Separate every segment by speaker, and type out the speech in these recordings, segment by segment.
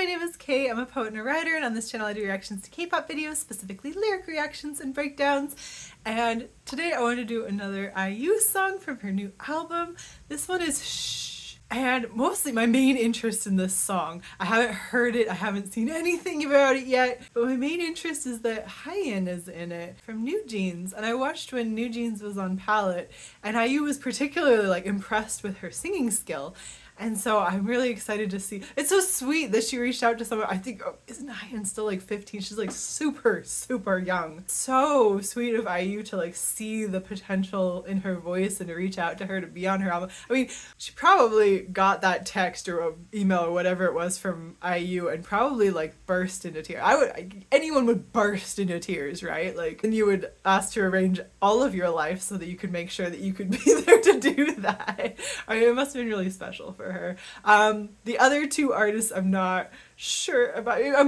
Speaker 1: name is Kay. I'm a poet and a writer, and on this channel I do reactions to K-pop videos, specifically lyric reactions and breakdowns. And today I want to do another IU song from her new album. This one is Shh. And mostly my main interest in this song, I haven't heard it, I haven't seen anything about it yet, but my main interest is that Hyun is in it from New Jeans. And I watched when New Jeans was on Palette, and IU was particularly impressed with her singing skill. And so I'm really excited to see. It's so sweet that she reached out to someone. I think, isn't Hyun still 15? She's super, super young. So sweet of IU to see the potential in her voice and to reach out to her to be on her album. I mean, she probably got that text or email or whatever it was from IU and probably burst into tears. Anyone would burst into tears, right? And you would ask to arrange all of your life so that you could make sure that you could be there to do that. I mean, it must have been really special for her. The other two artists I'm not sure about. I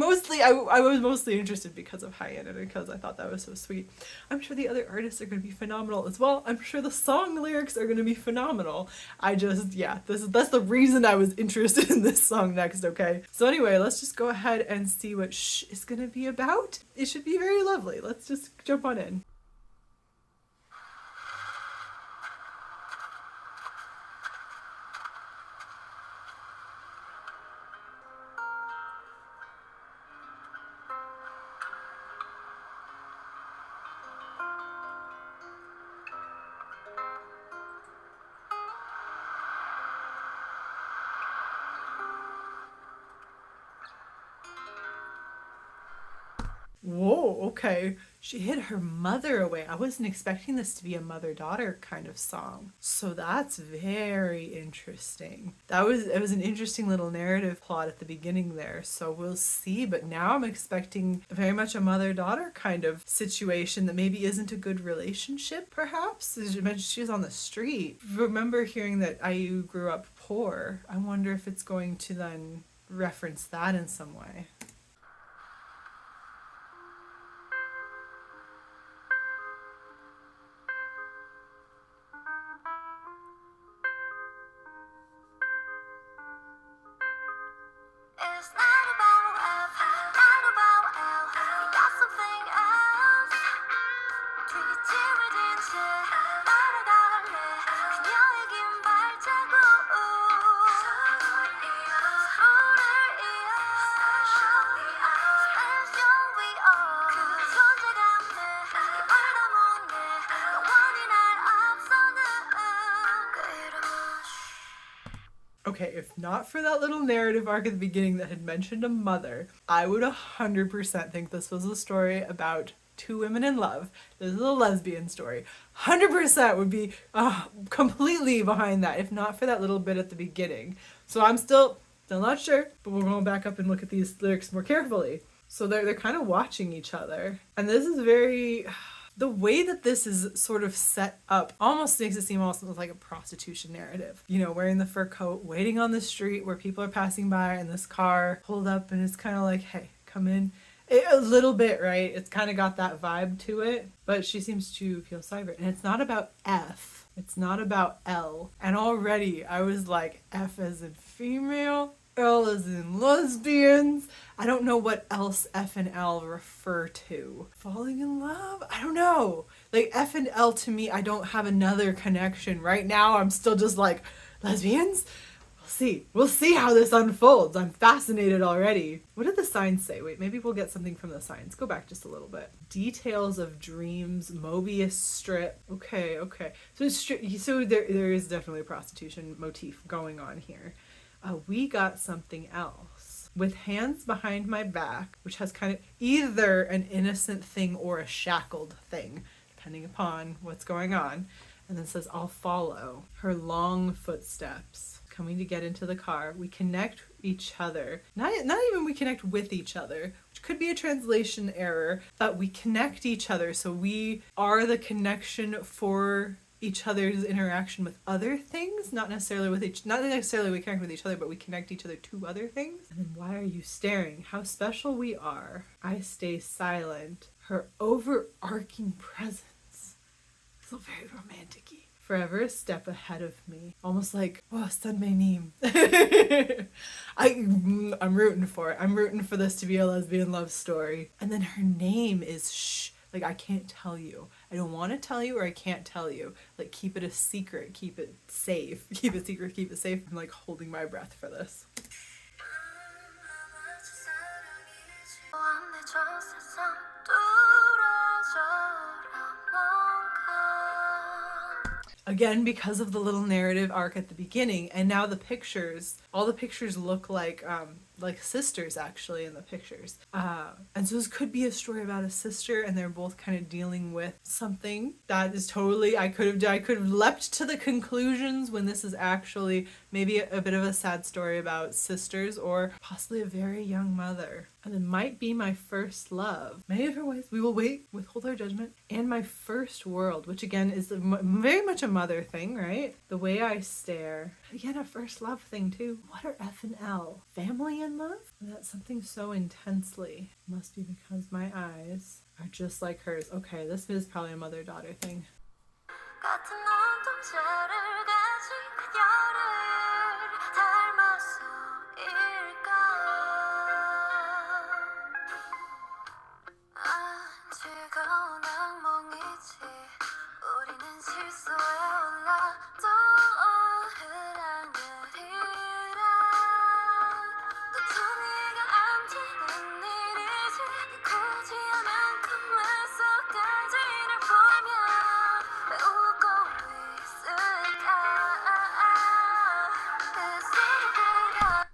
Speaker 1: was mostly interested because of Hyun and because I thought that was so sweet. I'm sure the other artists are going to be phenomenal as well. I'm sure the song lyrics are going to be phenomenal. That's the reason I was interested in this song next, okay? So anyway, let's just go ahead and see what Shh is going to be about. It should be very lovely. Let's just jump on in. Whoa, okay. She hid her mother away. I wasn't expecting this to be a mother-daughter kind of song. So that's very interesting. It was an interesting little narrative plot at the beginning there. So we'll see. But now I'm expecting very much a mother-daughter kind of situation that maybe isn't a good relationship, perhaps. As you mentioned, she was on the street. Remember hearing that IU grew up poor. I wonder if it's going to then reference that in some way. Okay, if not for that little narrative arc at the beginning that had mentioned a mother, I would 100% think this was a story about two women in love. This is a lesbian story. 100% would be completely behind that, if not for that little bit at the beginning. So I'm still not sure, but we're going back up and look at these lyrics more carefully. So they're kind of watching each other. And this is very... The way that this is sort of set up almost makes it seem almost like a prostitution narrative. You know, wearing the fur coat, waiting on the street where people are passing by and this car pulled up and it's kind of like, hey, come in. A little bit, right? It's kind of got that vibe to it, but she seems to feel sorry for it. And it's not about F. It's not about L. And already I was like, F as in female, L as in lesbians. I don't know what else F and L refer to. Falling in love? I don't know. F and L to me, I don't have another connection. Right now, I'm still just lesbians? We'll see how this unfolds. I'm fascinated already. What did the signs say? Wait, maybe we'll get something from the signs. Go back just a little bit. Details of dreams, Mobius strip. Okay. So there is definitely a prostitution motif going on here. We got something else. With hands behind my back, which has kind of either an innocent thing or a shackled thing, depending upon what's going on. And then says, I'll follow. Her long footsteps coming to get into the car. We connect each other. Not even we connect with each other, which could be a translation error, but we connect each other. So we are the connection for each other's interaction with other things, not necessarily we connect with each other, but we connect each other to other things. And then why are you staring? How special we are. I stay silent. Her overarching presence. So very romantic-y. forever a step ahead of me. Almost like, oh, Sunmay Neem. I'm rooting for it. I'm rooting for this to be a lesbian love story. And then her name is Shh. Like, I can't tell you. I don't want to tell you, or I can't tell you. Like, keep it a secret. Keep it safe. Keep it secret. Keep it safe. I'm like holding my breath for this. Again, because of the little narrative arc at the beginning, and now the pictures, all the pictures look like sisters actually in the pictures. And so this could be a story about a sister, and they're both kind of dealing with something that is totally, I could have leapt to the conclusions when this is actually maybe a bit of a sad story about sisters, or possibly a very young mother. And it might be my first love. Many of her ways, we will withhold our judgment. And my first world, which again is very much a mother thing, right? The way I stare. Again, a first love thing too. What are F and L? Family and love? That's something so intensely. Must be because my eyes are just like hers. Okay, this is probably a mother-daughter thing.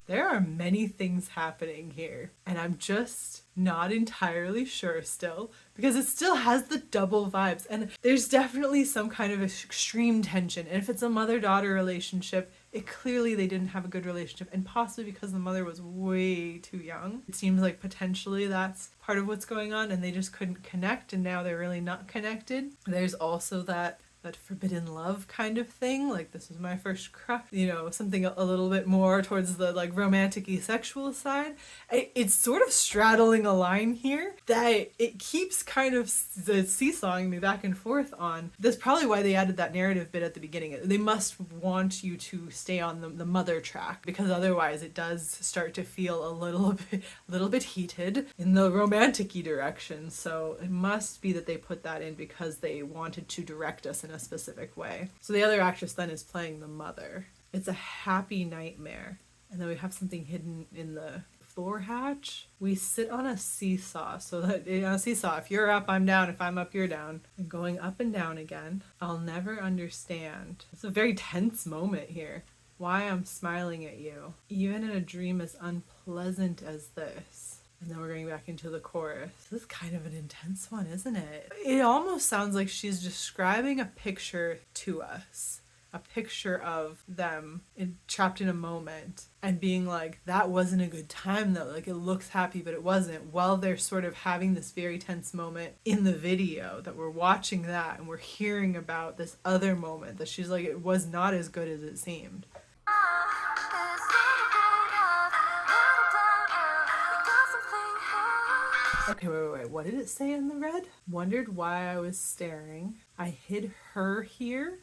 Speaker 1: There are many things happening here, and I'm just not entirely sure still, because it still has the double vibes, and there's definitely some kind of extreme tension. And if it's a mother-daughter relationship, it clearly they didn't have a good relationship, and possibly because the mother was way too young. It seems like potentially that's part of what's going on, and they just couldn't connect, and now they're really not connected. There's also that forbidden love kind of thing, like this was my first crush, you know, something a little bit more towards the like romantic-y sexual side. It's sort of straddling a line here that it keeps kind of seesawing me back and forth on. That's probably why they added that narrative bit at the beginning. They must want you to stay on the mother track, because otherwise it does start to feel a little bit heated in the romantic-y direction. So it must be that they put that in because they wanted to direct us in a specific way. So the other actress then is playing the mother. It's a happy nightmare. And then we have something hidden in the floor hatch. We sit on a seesaw. So that on a seesaw, if you're up, I'm down. If I'm up, you're down. And going up and down again. I'll never understand. It's a very tense moment here. Why I'm smiling at you. Even in a dream as unpleasant as this. And then we're going back into the chorus. This is kind of an intense one, isn't it? It almost sounds like she's describing a picture to us. A picture of them trapped in a moment and being like, that wasn't a good time though. Like, it looks happy, but it wasn't. While they're sort of having this very tense moment in the video that we're watching that and we're hearing about this other moment that she's like, it was not as good as it seemed. Okay, wait. What did it say in the red? Wondered why I was staring. I hid her here.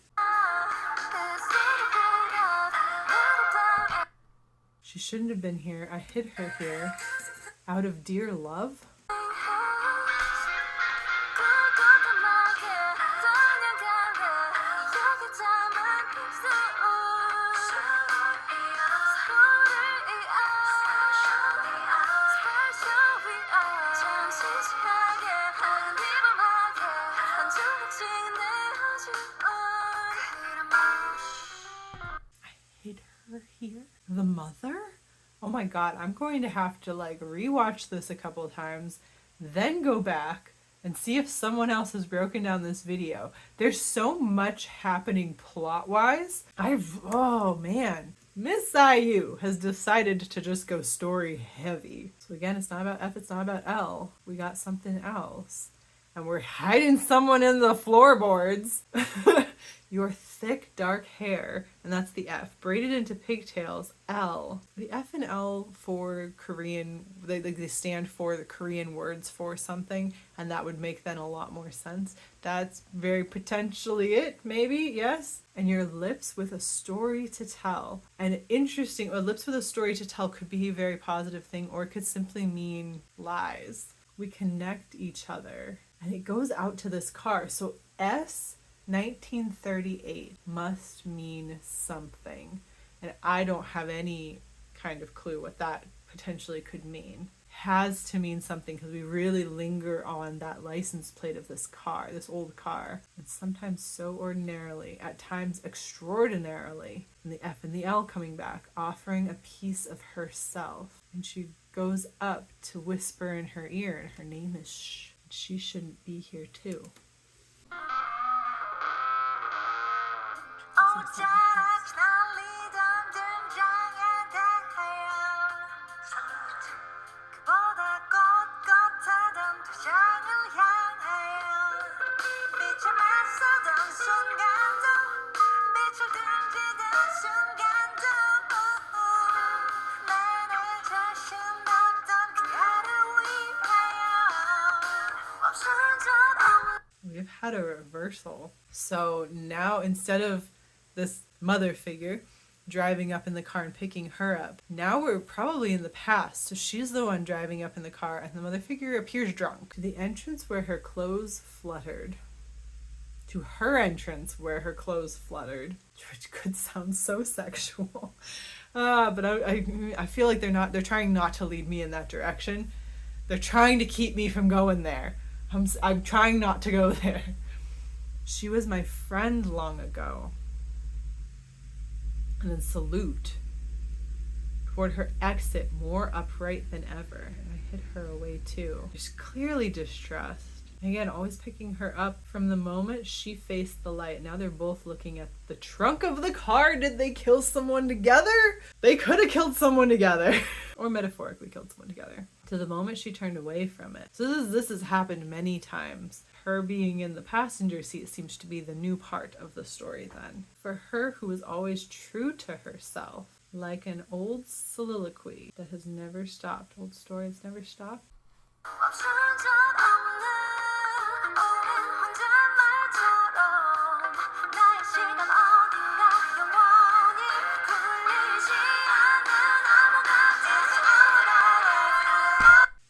Speaker 1: She shouldn't have been here. I hid her here. Out of dear love. Here, the mother? Oh my god, I'm going to have to like rewatch this a couple times, then go back and see if someone else has broken down this video. There's so much happening plot-wise. Oh man. Miss IU has decided to just go story heavy. So again, it's not about F, it's not about L. We got something else. and we're hiding someone in the floorboards. Your thick, dark hair, and that's the F, braided into pigtails, L. The F and L for Korean, they stand for the Korean words for something, and that would make then a lot more sense. That's very potentially it, maybe, yes? And your lips with a story to tell. And lips with a story to tell could be a very positive thing, or it could simply mean lies. We connect each other. And it goes out to this car. So S 1938 must mean something. And I don't have any kind of clue what that potentially could mean. Has to mean something because we really linger on that license plate of this car, this old car. And sometimes so ordinarily, at times extraordinarily. And the F and the L coming back, offering a piece of herself. And she goes up to whisper in her ear, and her name is Shh. She shouldn't be here too. We've had a reversal. So now instead of this mother figure driving up in the car and picking her up, now we're probably in the past. So she's the one driving up in the car and the mother figure appears drunk. To the entrance where her clothes fluttered. To her entrance where her clothes fluttered. Which could sound so sexual. But I feel like they're trying not to lead me in that direction. They're trying to keep me from going there. I'm trying not to go there. She was my friend long ago. And then salute. Toward her exit, more upright than ever. And I hid her away too. There's clearly distrust. Again, always picking her up from the moment she faced the light. Now they're both looking at the trunk of the car. Did they kill someone together? They could have killed someone together. Or metaphorically killed someone together. To the moment she turned away from it. So this has happened many times. Her being in the passenger seat seems to be the new part of the story then. For her who is always true to herself, like an old soliloquy that has never stopped. Old story that's never stopped.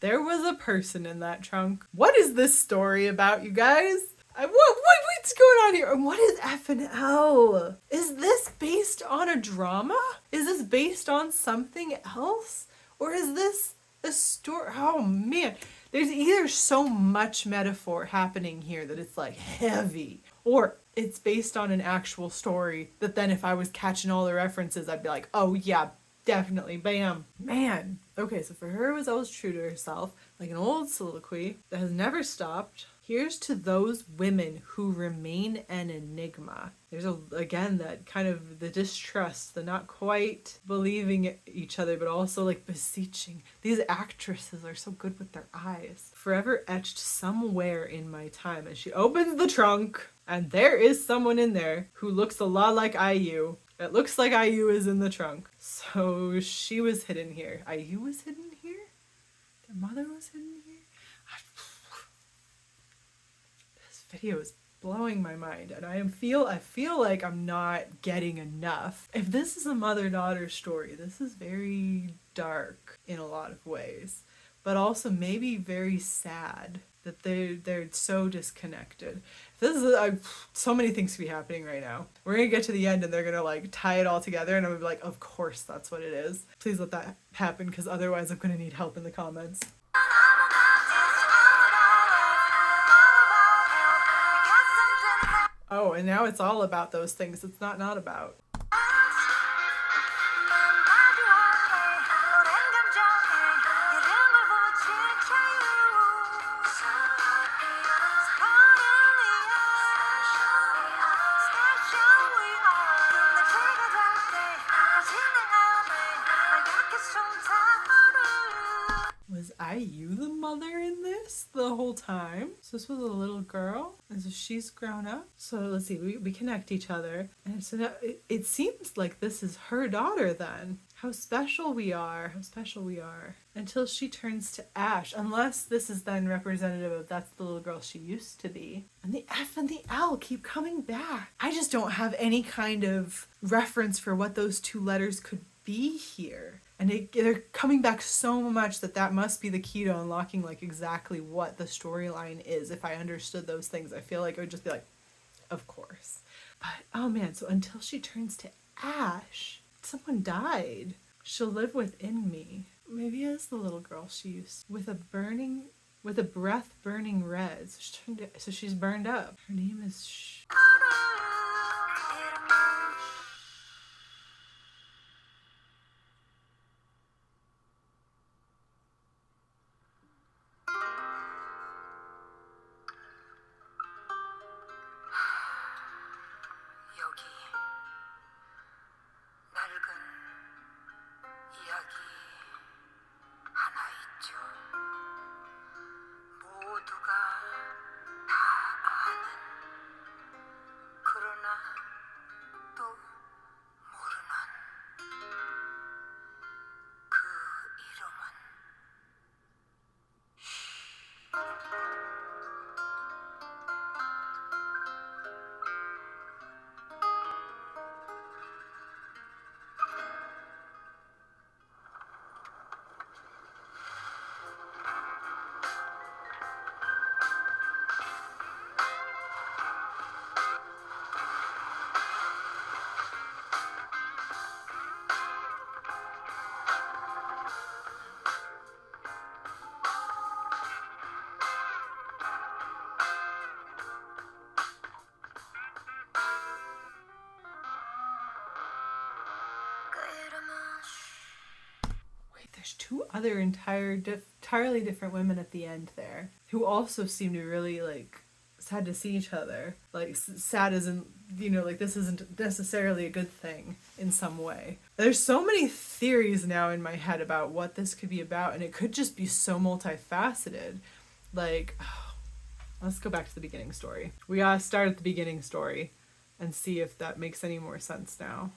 Speaker 1: There was a person in that trunk. What is this story about, you guys? What's going on here? And what is F and L? Is this based on a drama? Is this based on something else? Or is this a story? Oh man, there's either so much metaphor happening here that it's like heavy, or it's based on an actual story that then if I was catching all the references, I'd be like, oh yeah, definitely, bam. Man. Okay, so for her it was always true to herself, like an old soliloquy that has never stopped. Here's to those women who remain an enigma. There's again that kind of the distrust, the not quite believing each other, but also like beseeching. These actresses are so good with their eyes. Forever etched somewhere in my time. And she opens the trunk, and there is someone in there who looks a lot like IU. It looks like IU is in the trunk. So she was hidden here. IU was hidden here? Their mother was hidden here? This video is blowing my mind, and I feel like I'm not getting enough. If this is a mother-daughter story, this is very dark in a lot of ways, but also maybe very sad that they're so disconnected. This is so many things could be happening right now. We're gonna get to the end and they're gonna like tie it all together, and I'm gonna be like, of course that's what it is. Please let that happen, because otherwise I'm gonna need help in the comments. Oh, and now it's all about those things it's not about. Was IU the mother in this the whole time? So this was a little girl, and so she's grown up. So let's see, we connect each other. And so now it seems like this is her daughter then. How special we are, how special we are. Until she turns to ash, unless this is then representative of that's the little girl she used to be. And the F and the L keep coming back. I just don't have any kind of reference for what those two letters could be here. And they're coming back so much that must be the key to unlocking like exactly what the storyline is. If I understood those things, I feel like I would just be like, of course. But oh man, so until she turns to ash, someone died. She'll live within me. Maybe as the little girl she used with a breath burning red. So she's burned up. Her name is
Speaker 2: 여기 낡은 이야기 하나 있죠. 모두가 다 아는 그러나 또 모르는 그 이름은
Speaker 1: There's two other entirely different women at the end there who also seem to really like sad to see each other. Like sad isn't, like this isn't necessarily a good thing in some way. There's so many theories now in my head about what this could be about, and it could just be so multifaceted. Like, let's go back to the beginning story. We gotta start at the beginning story and see if that makes any more sense now.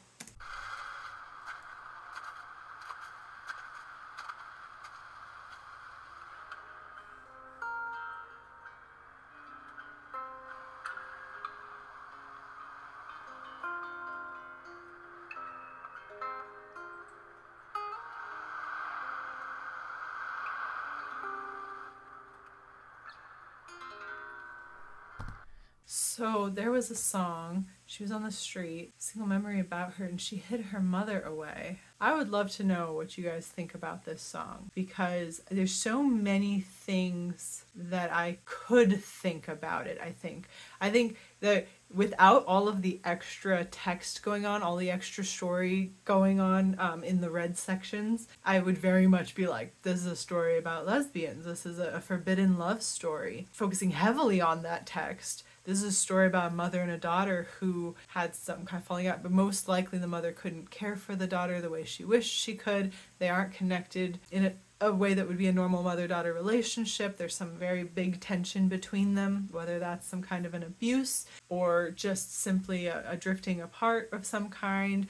Speaker 1: So there was a song, she was on the street, single memory about her, and she hid her mother away. I would love to know what you guys think about this song, because there's so many things that I could think about it, I think. I think that without all of the extra text going on, all the extra story going on in the red sections, I would very much be like, this is a story about lesbians. This is a forbidden love story, focusing heavily on that text. This is a story about a mother and a daughter who had some kind of falling out, but most likely the mother couldn't care for the daughter the way she wished she could. They aren't connected in a way that would be a normal mother-daughter relationship. There's some very big tension between them, whether that's some kind of an abuse or just simply a drifting apart of some kind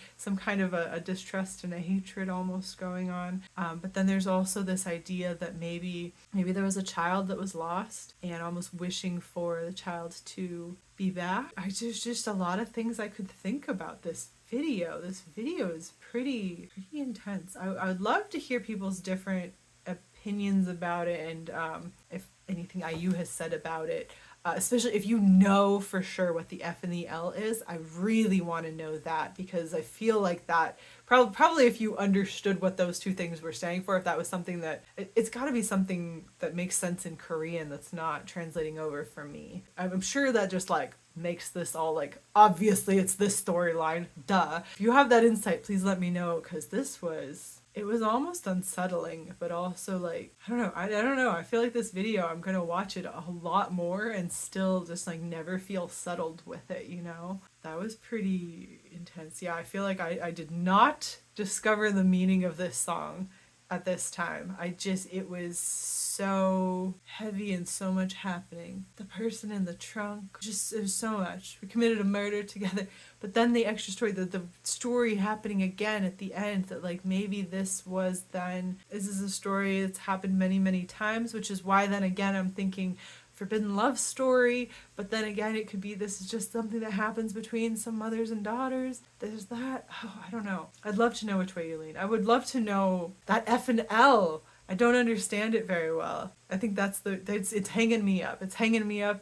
Speaker 1: of a distrust and a hatred almost going on. But then there's also this idea that maybe there was a child that was lost and almost wishing for the child to be back. There's just a lot of things I could think about this video. This video is pretty intense. I would love to hear people's different opinions about it, and if anything IU has said about it, especially if you know for sure what the F and the L is. I really want to know that, because I feel like that probably if you understood what those two things were standing for, if that was something that it's got to be something that makes sense in Korean that's not translating over for me. I'm sure that just like makes this all like, obviously it's this storyline, duh. If you have that insight, please let me know, because it was almost unsettling, but also like, I don't know. I feel like this video, I'm going to watch it a lot more and still just like never feel settled with it, That was pretty intense. Yeah, I feel like I did not discover the meaning of this song at this time. It was so heavy and so much happening. The person in the trunk, just, it was so much. We committed a murder together. But then the extra story, the story happening again at the end, that like maybe this is a story that's happened many, many times, which is why then again I'm thinking forbidden love story, but then again it could be this is just something that happens between some mothers and daughters. There's that. Oh, I don't know. I'd love to know which way you lean. I would love to know that F and L. I don't understand it very well. I think it's hanging me up. It's hanging me up.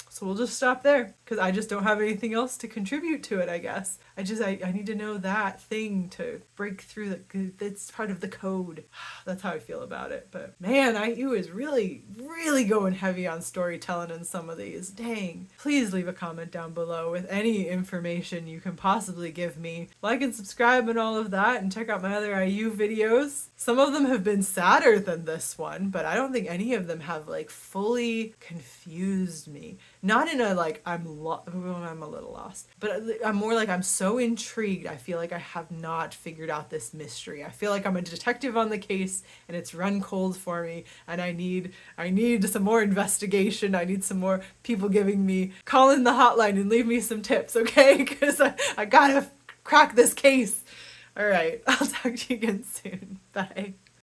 Speaker 1: So we'll just stop there because I just don't have anything else to contribute to it, I guess. I need to know that thing to break through. It's part of the code. That's how I feel about it. But man, IU is really, really going heavy on storytelling in some of these. Dang. Please leave a comment down below with any information you can possibly give me. Like and subscribe and all of that, and check out my other IU videos. Some of them have been sadder than this one, but I don't think any of them have like fully confused me. Not in a like I'm a little lost, but I'm more like I'm so intrigued. I feel like I have not figured out this mystery. I feel like I'm a detective on the case and it's run cold for me, and I need some more investigation. I need some more people call in the hotline and leave me some tips, okay? Because I gotta crack this case. All right, I'll talk to you again soon. Bye.